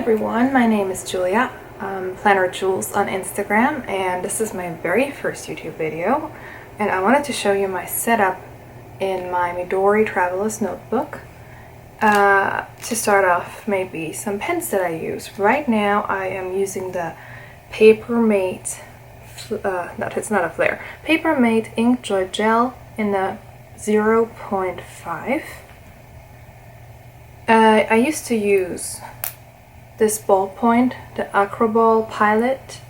everyone, my name is Julia, Planner Jules on Instagram, and this is my very first YouTube video, and I wanted to show you my setup in my Midori Traveler's notebook. To start off, maybe some pens that I use. Right now I am using the Papermate, it's not a flare, Papermate Inkjoy Gel in the 0.5. I used to use this ballpoint, the Acroball Pilot,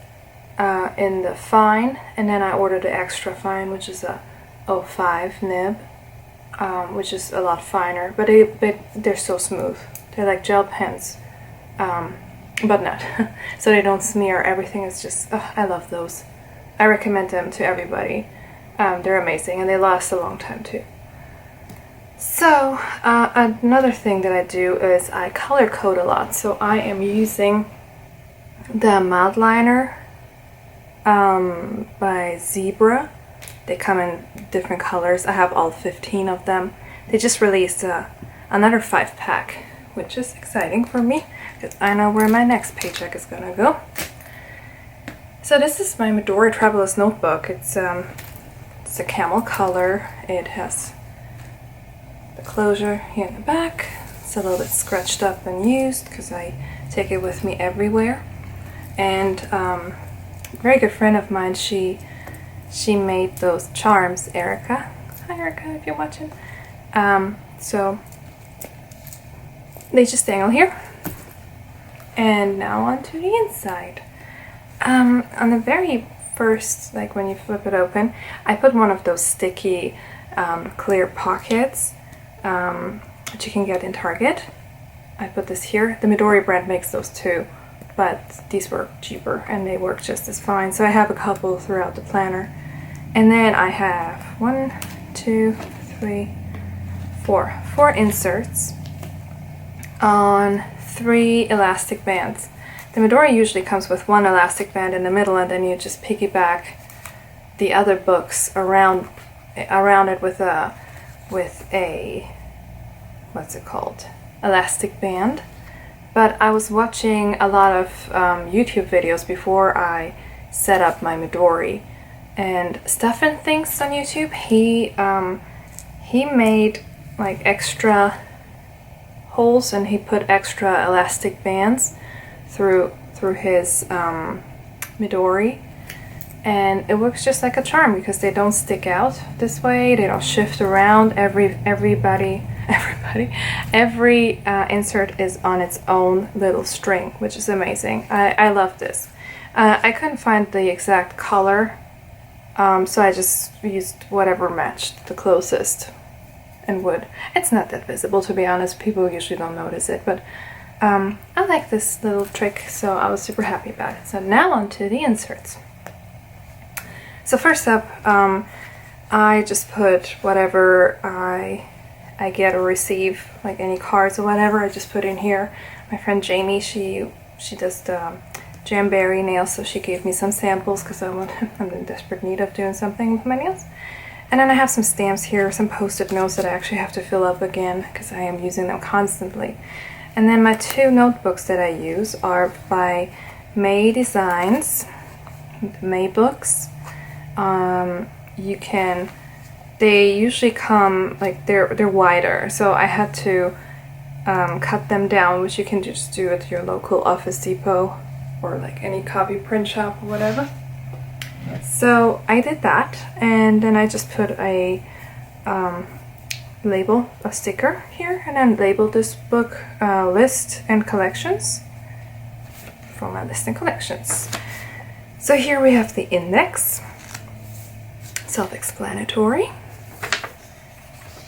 in the fine, and then I ordered the extra fine, which is a 05 nib, which is a lot finer, but they're so smooth. They're like gel pens, but not. So they don't smear. Everything is just, I love those. I recommend them to everybody. They're amazing, and they last a long time too. So, another thing that I do is I color code a lot. So I am using the Mild Liner by Zebra. They come in different colors. I have all 15 of them. They just released another 5-pack, which is exciting for me because I know where my next paycheck is gonna go. So this is my Midori Traveler's notebook. It's a camel color. It has the closure here in the back. It's a little bit scratched up and used because I take it with me everywhere. And a very good friend of mine, she made those charms, Erica. Hi Erica, if you're watching. So they just dangle here. And now onto the inside. On the very first, like when you flip it open, I put one of those sticky clear pockets that you can get in Target. I put this here. The Midori brand makes those too, but these were cheaper and they work just as fine. So I have a couple throughout the planner. And then I have 1, 2, 3, 4. 4 inserts on 3 elastic bands. The Midori usually comes with 1 elastic band in the middle, and then you just piggyback the other books around it with a what's it called? Elastic band. But I was watching a lot of YouTube videos before I set up my Midori, and Stefan Thinks on YouTube, he made like extra holes and he put extra elastic bands through his Midori, and it works just like a charm because they don't stick out this way, they don't shift around. Every insert is on its own little string, which is amazing. I love this. I couldn't find the exact color, so I just used whatever matched the closest and wood. It's not that visible, to be honest. People usually don't notice it, but I like this little trick, so I was super happy about it. So now on to the inserts. So first up, I just put whatever I get or receive, like any cards or whatever, I just put in here. My friend Jamie, she does the Jamberry nails, so she gave me some samples because I'm in desperate need of doing something with my nails. And then I have some stamps here, some post-it notes that I actually have to fill up again because I am using them constantly. And then my 2 notebooks that I use are by May Designs, May books. They usually come, like they're wider, so I had to cut them down, which you can just do at your local Office Depot or like any copy print shop or whatever. So I did that, and then I just put a sticker here, and then labeled this book list and collections for my list and collections. So here we have the index, self-explanatory.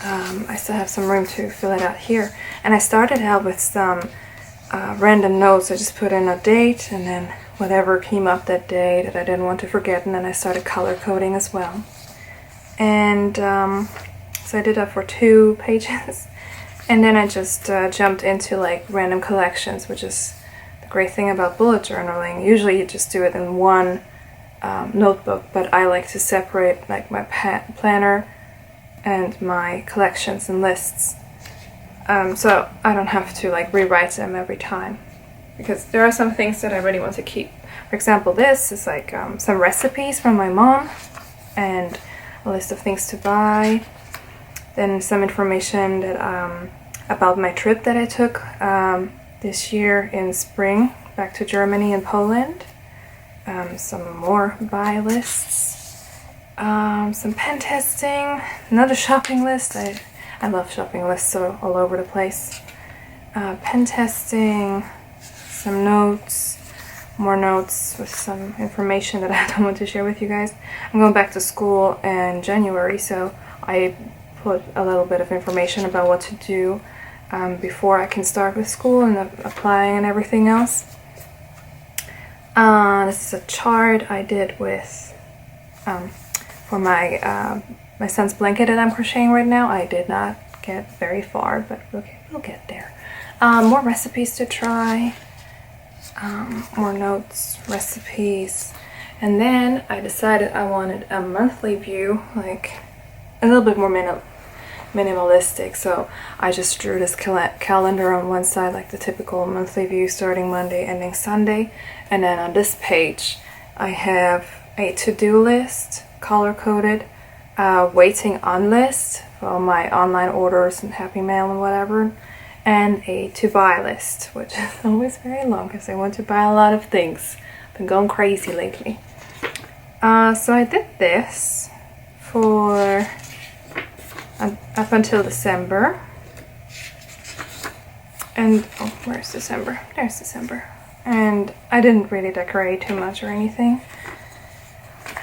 I still have some room to fill it out here, and I started out with some random notes. I just put in a date and then whatever came up that day that I didn't want to forget, and then I started color coding as well. And so I did that for 2 pages, and then I just jumped into like random collections, which is the great thing about bullet journaling. Usually you just do it in one notebook, but I like to separate like my planner and my collections and lists, so I don't have to like rewrite them every time. because there are some things that I really want to keep. For example, this is like some recipes from my mom and a list of things to buy. Then some information that about my trip that I took this year in spring back to Germany and Poland. Some more buy lists. Some pen testing. Another shopping list. I love shopping lists, so all over the place. Pen testing. Some notes. More notes with some information that I don't want to share with you guys. I'm going back to school in January, so I put a little bit of information about what to do before I can start with school and applying and everything else. This is a chart I did with for my my son's blanket that I'm crocheting right now. I did not get very far, but we'll get there. More recipes to try. More notes, recipes, and then I decided I wanted a monthly view, like a little bit more minimalistic, so I just drew this calendar on one side, like the typical monthly view, starting Monday, ending Sunday, and then on this page I have a to-do list, color-coded, waiting on list for all my online orders and Happy Mail and whatever, and a to-buy list, which is always very long because I want to buy a lot of things. I've been going crazy lately. So I did this for up until December. And, oh, where's December? There's December. And I didn't really decorate too much or anything.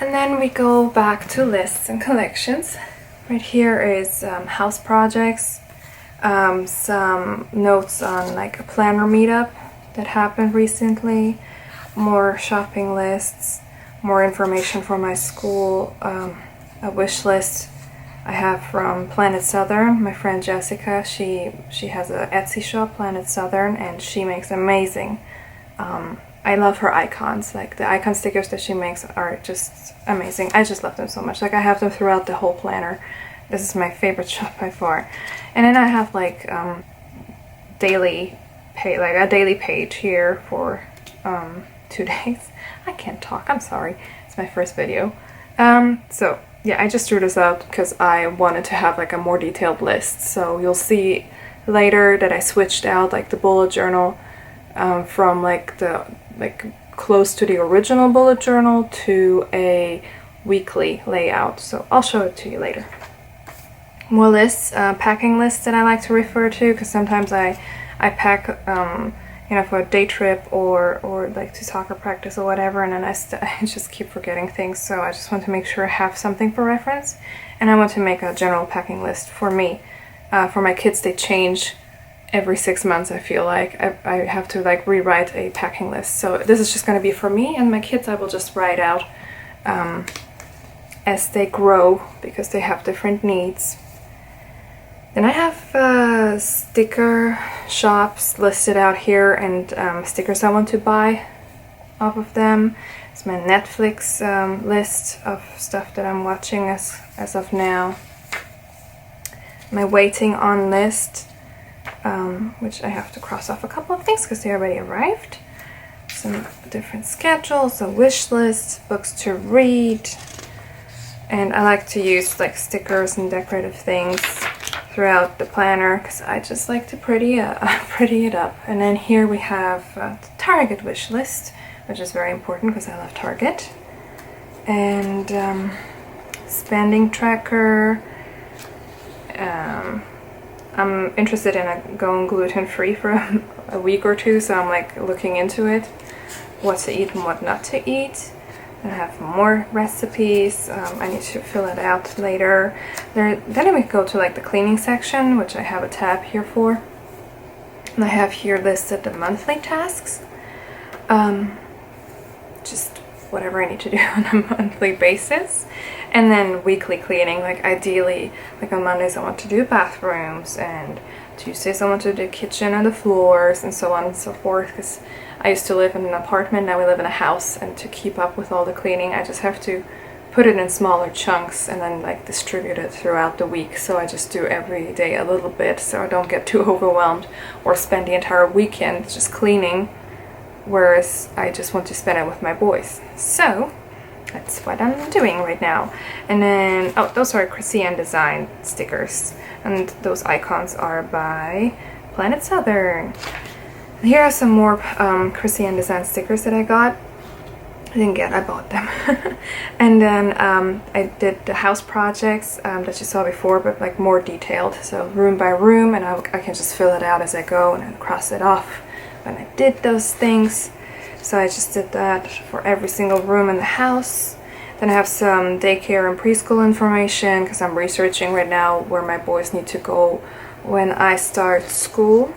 And then we go back to lists and collections. Right here is house projects. Some notes on like a planner meetup that happened recently, more shopping lists, more information for my school, a wish list I have from Planet Southern. My friend Jessica, she has an Etsy shop, Planet Southern, and she makes amazing, I love her icons. Like the icon stickers that she makes are just amazing. I just love them so much. Like I have them throughout the whole planner. This is my favorite shop by far. And then I have like a daily page here for 2 days. I can't talk, I'm sorry. It's my first video. So yeah, I just drew this out because I wanted to have like a more detailed list. So you'll see later that I switched out like the bullet journal from like close to the original bullet journal to a weekly layout. So I'll show it to you later. More lists, packing lists that I like to refer to, because sometimes I pack, you know, for a day trip or like to soccer practice or whatever, and then I just keep forgetting things. So I just want to make sure I have something for reference, and I want to make a general packing list for me. For my kids, they change every 6 months. I feel like I have to like rewrite a packing list. So this is just going to be for me and my kids. I will just write out as they grow because they have different needs. Then I have sticker shops listed out here and stickers I want to buy off of them. It's my Netflix list of stuff that I'm watching as of now. My waiting on list, which I have to cross off a couple of things because they already arrived. Some different schedules, a wish list, books to read. And I like to use like stickers and decorative things throughout the planner because I just like to pretty it up. And then here we have the Target wish list, which is very important because I love Target. And spending tracker. I'm interested in going gluten-free for a week or two, so I'm like looking into it, what to eat and what not to eat. I have more recipes. I need to fill it out later. Then we go to like the cleaning section, which I have a tab here for. And I have here listed the monthly tasks. Just whatever I need to do on a monthly basis. And then weekly cleaning, like ideally, like on Mondays I want to do bathrooms, and Tuesdays I want to do the kitchen and the floors and so on and so forth, because I used to live in an apartment, now we live in a house, and to keep up with all the cleaning I just have to put it in smaller chunks and then like distribute it throughout the week. So I just do every day a little bit so I don't get too overwhelmed or spend the entire weekend just cleaning. whereas I just want to spend it with my boys. So that's what I'm doing right now. And then, oh, those are Christian Design stickers, and those icons are by Planet Southern. Here are some more Christian Design stickers that I got. I didn't get, I bought them. And then I did the house projects that you saw before, but like more detailed, so room by room, and I can just fill it out as I go and then cross it off when I did those things. So I just did that for every single room in the house. Then I have some daycare and preschool information because I'm researching right now where my boys need to go when I start school.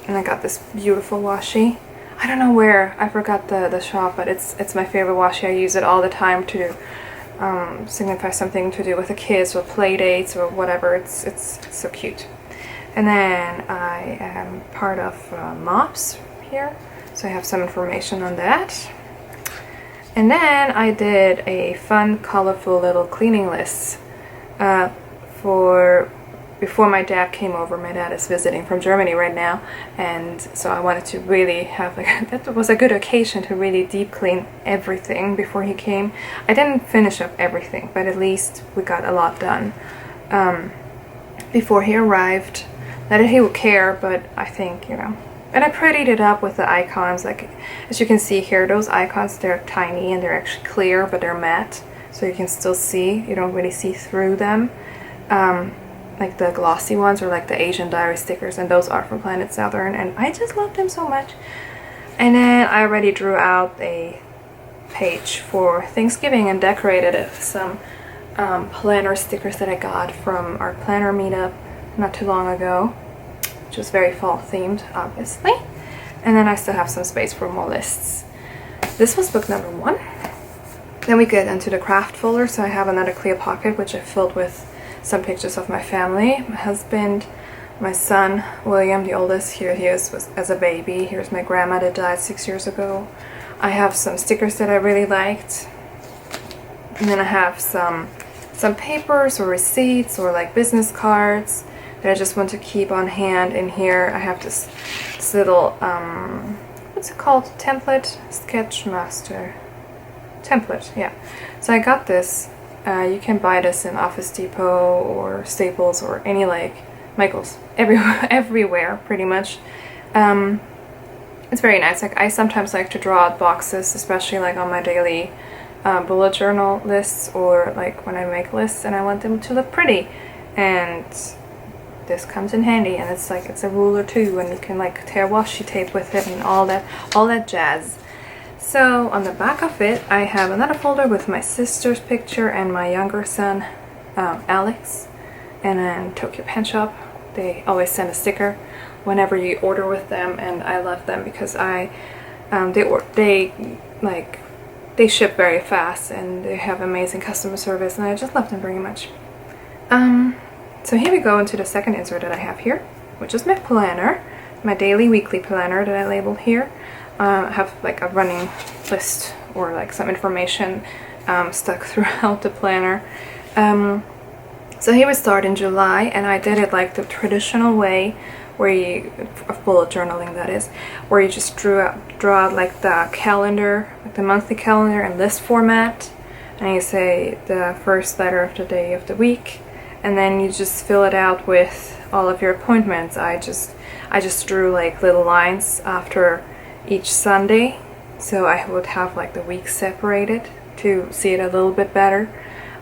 And I got this beautiful washi. I don't know where, I forgot the shop, but it's my favorite washi. I use it all the time to signify something to do with the kids or play dates or whatever. It's so cute. And then I am part of MOPS here, so I have some information on that. And then I did a fun, colorful little cleaning list for before my dad came over. My dad is visiting from Germany right now, and so I wanted to really have like that was a good occasion to really deep clean everything before he came. I didn't finish up everything, but at least we got a lot done before he arrived. Not that he would care, but I think, you know. And I prettied it up with the icons. Like, as you can see here, those icons, they're tiny and they're actually clear, but they're matte, so you can still see. You don't really see through them. Like the glossy ones or like the Asian diary stickers, and those are from Planet Southern, and I just love them so much. And then I already drew out a page for Thanksgiving and decorated it with some planner stickers that I got from our planner meetup not too long ago, which was very fall themed, obviously. And then I still have some space for more lists. This was book number 1. Then we get into the craft folder, so I have another clear pocket which I filled with some pictures of my family, my husband, my son William, the oldest. Here he is as a baby. Here's my grandma that died 6 years ago. I have some stickers that I really liked, and then I have some papers or receipts or like business cards that I just want to keep on hand. In here I have this little what's it called, template, Sketchmaster template, yeah. So I got this. You can buy this in Office Depot or Staples or any, like Michael's, everywhere pretty much. It's very nice. Like, I sometimes like to draw out boxes, especially like on my daily bullet journal lists, or like when I make lists and I want them to look pretty, and this comes in handy. And it's like, it's a ruler too, and you can like tear washi tape with it and all that jazz. So on the back of it I have another folder with my sister's picture and my younger son Alex, and then Tokyo Pen Shop. They always send a sticker whenever you order with them, and I love them because they ship very fast and they have amazing customer service, and I just love them very much. So here we go into the second insert that I have here, which is my planner, my daily weekly planner that I labeled here. I have like a running list or like some information stuck throughout the planner. So here we start in July, and I did it like the traditional way, where you, of bullet journaling that is, where you just draw out like the calendar, like the monthly calendar in list format, and you say the first letter of the day of the week, and then you just fill it out with all of your appointments. I just drew like little lines after each Sunday, so I would have like the week separated to see it a little bit better.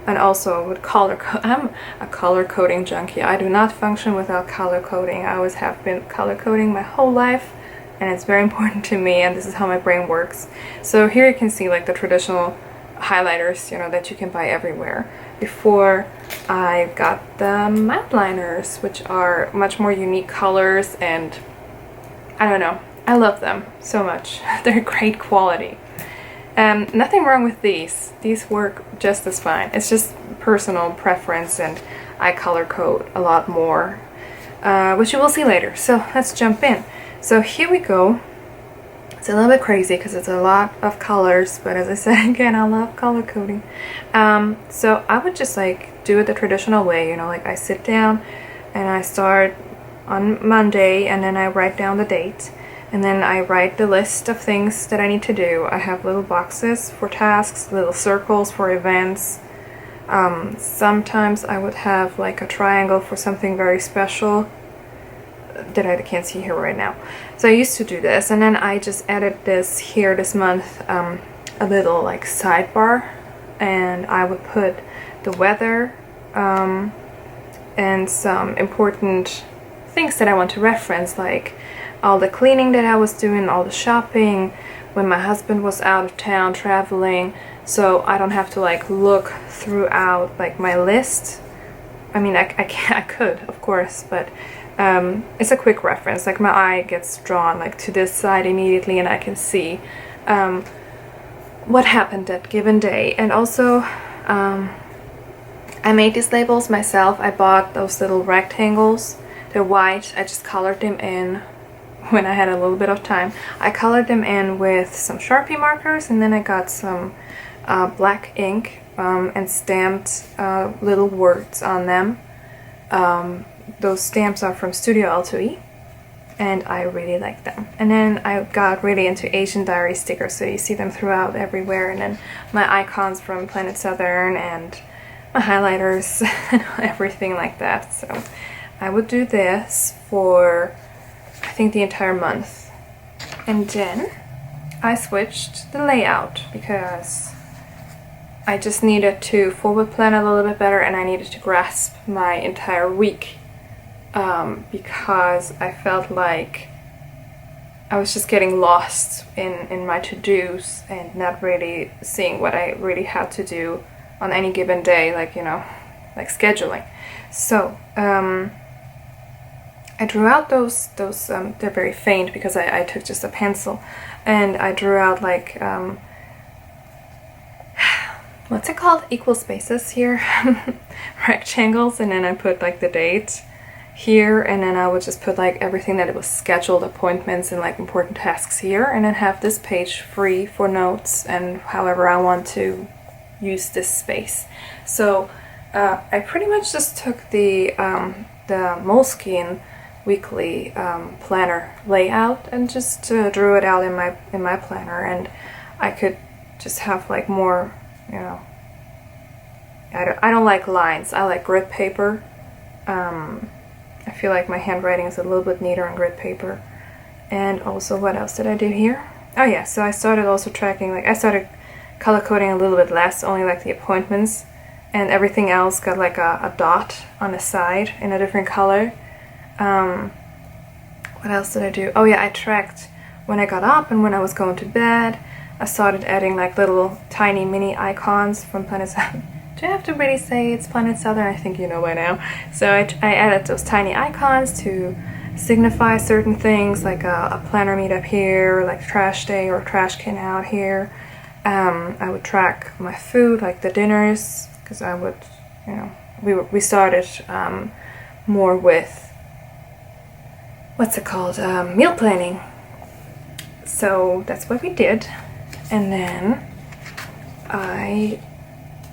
And also with I'm a color coding junkie. I do not function without color coding. I always have been color coding my whole life, and it's very important to me, and this is how my brain works. So here you can see like the traditional highlighters, you know, that you can buy everywhere. Before I got the matte liners, which are much more unique colors, and I don't know, I love them so much. They're great quality. Nothing wrong with these. These work just as fine. It's just personal preference, and I color code a lot more, which you will see later. So let's jump in. So here we go. It's a little bit crazy because it's a lot of colors, but as I said again, I love color coding. So I would just like do it the traditional way, you know, like I sit down and I start on Monday, and then I write down the date. and then I write the list of things that I need to do. I have little boxes for tasks, little circles for events. Sometimes I would have like a triangle for something very special that I can't see here right now. So I used to do this, and then I just added this here this month, a little like sidebar, and I would put the weather and some important things that I want to reference, like all the cleaning that I was doing, all the shopping, when my husband was out of town traveling, so I don't have to like look throughout like my list. I mean, I could, of course, but it's a quick reference. Like my eye gets drawn like to this side immediately, and I can see what happened that given day. And also, I made these labels myself. I bought those little rectangles. They're white. I just colored them in when I had a little bit of time. I colored them in with some Sharpie markers, and then I got some black ink and stamped little words on them. Those stamps are from Studio L2E, and I really like them. And then I got really into Asian Diary stickers, so you see them throughout everywhere, and then my icons from Planet Southern and my highlighters and everything like that. So I would do this for I think the entire month, and then I switched the layout because I just needed to forward plan a little bit better, and I needed to grasp my entire week because I felt like I was just getting lost in my to-dos and not really seeing what I really had to do on any given day, like, you know, like scheduling. So I drew out those they're very faint because I took just a pencil, and I drew out like what's it called, equal spaces here, rectangles, and then I put like the date here, and then I would just put like everything that it was scheduled, appointments and like important tasks here, and then have this page free for notes and however I want to use this space. So I pretty much just took the Moleskine weekly planner layout and just drew it out in my planner, and I could just have like more, you know, I don't like lines, I like grid paper. I feel like my handwriting is a little bit neater on grid paper. And also, what else did I do here? Oh yeah, so I started also tracking, like I started color coding a little bit less, only like the appointments, and everything else got like a dot on the side in a different color. What else did I do? Oh yeah, I tracked when I got up and when I was going to bed. I started adding like little tiny mini icons from Planet Southern. Do I have to really say it's Planet Southern? I think you know by now. So I added those tiny icons to signify certain things, like a planner meetup here, like trash day or trash can out here. I would track my food, like the dinners, because I would, you know, we started more with, what's it called, meal planning. So that's what we did, and then I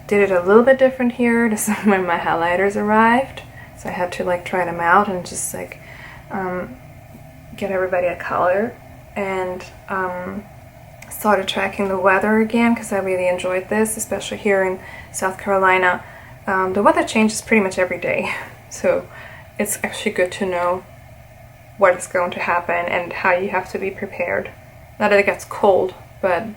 did it a little bit different here. This is when my highlighters arrived, so I had to like try them out and just like get everybody a color, and started tracking the weather again because I really enjoyed this, especially here in South Carolina. The weather changes pretty much every day, so it's actually good to know what is going to happen and how you have to be prepared. Not that it gets cold, but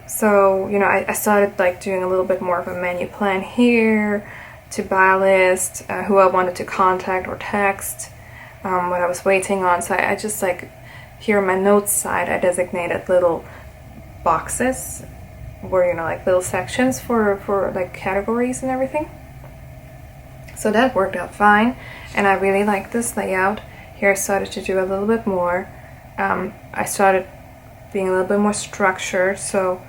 so, you know, I started like doing a little bit more of a menu plan here, to buy list, who I wanted to contact or text, what I was waiting on. So I just like, here on my notes side, I designated little boxes where, you know, like little sections for like categories and everything. So that worked out fine, and I really like this layout. Here I started to do a little bit more. I started being a little bit more structured, so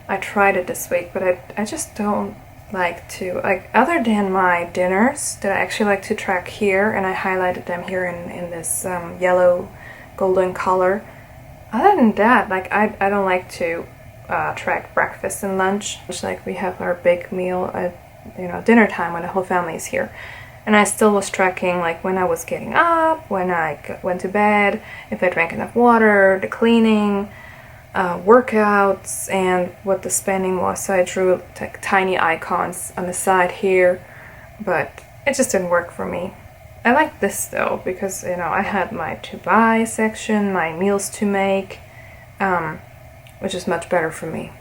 I tried it this week, but I just don't like to, like, other than my dinners that I actually like to track here, and I highlighted them here in this yellow golden color. Other than that, like, I don't like to track breakfast and lunch. It's like we have our big meal at, you know, dinner time when the whole family is here. And I still was tracking like when I was getting up, when I went to bed, if I drank enough water, the cleaning, workouts, and what the spending was. So I drew like tiny icons on the side here, but it just didn't work for me. I like this though, because you know I had my to buy section, my meals to make, which is much better for me,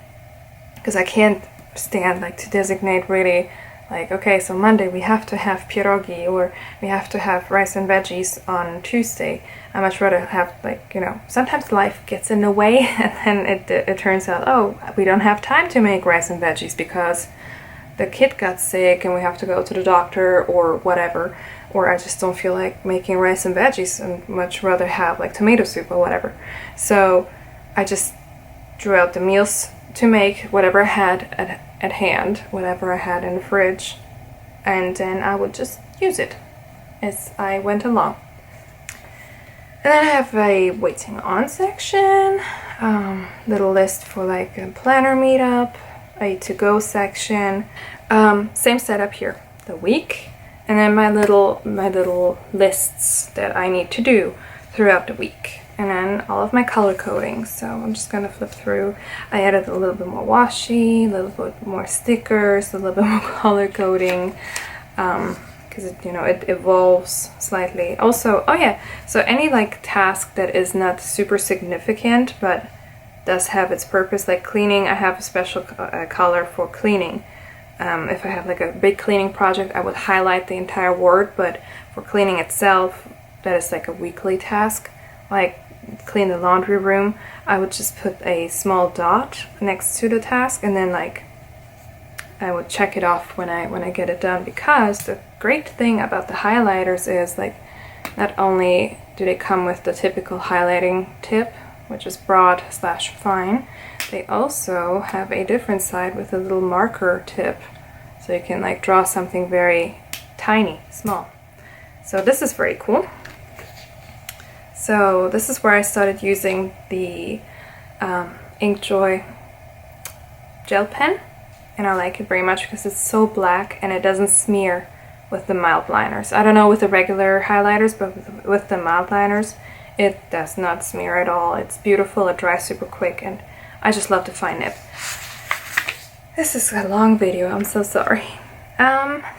because I can't stand like to designate really like, okay, so Monday we have to have pierogi, or we have to have rice and veggies on Tuesday. I much rather have, like, you know, sometimes life gets in the way and then it turns out, oh, we don't have time to make rice and veggies because the kid got sick and we have to go to the doctor or whatever, or I just don't feel like making rice and veggies and much rather have like tomato soup or whatever. So I just drew out the meals to make, whatever I had at hand, whatever I had in the fridge, and then I would just use it as I went along. And then I have a waiting on section, little list for like a planner meetup, a to-go section, same setup here, the week, and then my little lists that I need to do throughout the week. And then all of my color coding. So I'm just gonna flip through. I added a little bit more washi, a little bit more stickers, a little bit more color coding, because it evolves slightly. Also, oh yeah, so any like task that is not super significant but does have its purpose, like cleaning, I have a special color for cleaning. If I have like a big cleaning project, I would highlight the entire word, but for cleaning itself, that is like a weekly task. Like clean the laundry room, I would just put a small dot next to the task, and then like I would check it off when I get it done, because the great thing about the highlighters is like not only do they come with the typical highlighting tip, which is broad / fine, they also have a different side with a little marker tip, so you can like draw something very tiny, small. So this is very cool. So this is where I started using the Inkjoy gel pen, and I like it very much because it's so black and it doesn't smear with the mild liners. I don't know with the regular highlighters, but with the mild liners it does not smear at all. It's beautiful, it dries super quick, and I just love the fine nib. This is a long video, I'm so sorry.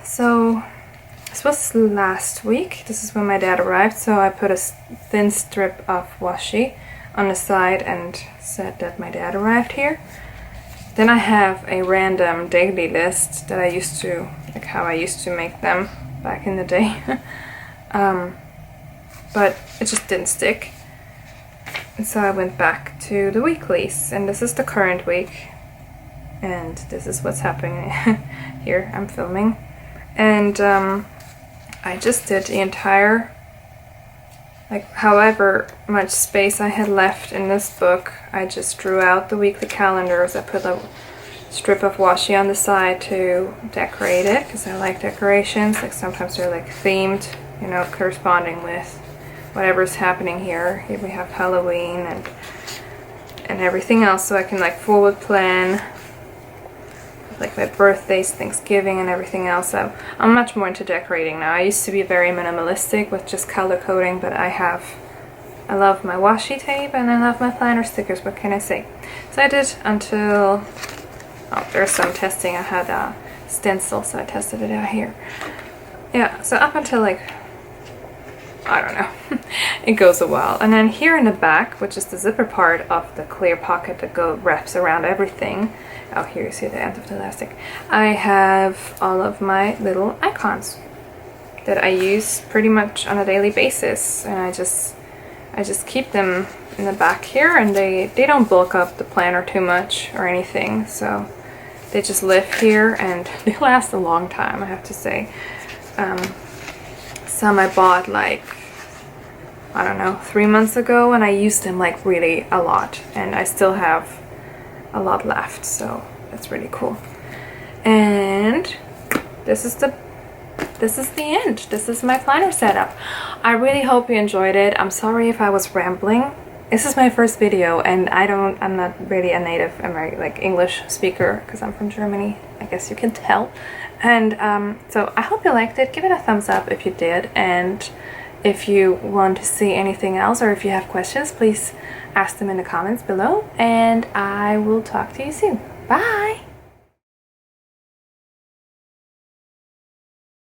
So this was last week. This is when my dad arrived, so I put a thin strip of washi on the side and said that my dad arrived here. Then I have a random daily list that I used to, like how I used to make them back in the day. But it just didn't stick. And so I went back to the weeklies, and this is the current week. And this is what's happening here. I'm filming. And I just did the entire, like however much space I had left in this book, I just drew out the weekly calendars. I put a strip of washi on the side to decorate it, because I like decorations. Like sometimes they're like themed, you know, corresponding with whatever's happening here. Here we have Halloween and everything else, so I can like forward plan like my birthdays, Thanksgiving, and everything else. So I'm much more into decorating now. I used to be very minimalistic with just color coding, but I love my washi tape and I love my planner stickers. What can I say? So I did until, oh, there's some testing. I had a stencil, so I tested it out here. Yeah, so up until like, I don't know, it goes a while. And then here in the back, which is the zipper part of the clear pocket that wraps around everything, oh, here you see the end of the elastic, I have all of my little icons that I use pretty much on a daily basis, and I just keep them in the back here, and they don't bulk up the planner too much or anything, so they just live here and they last a long time, I have to say. Some I bought like, I don't know, 3 months ago, and I used them like really a lot, and I still have a lot left, so that's really cool. And this is the end. This is my planner setup. I really hope you enjoyed it. I'm sorry if I was rambling. This is my first video, and I'm not really a native English speaker, because I'm from Germany, I guess you can tell. And so I hope you liked it. Give it a thumbs up if you did, and if you want to see anything else or if you have questions, please ask them in the comments below, and I will talk to you soon. Bye!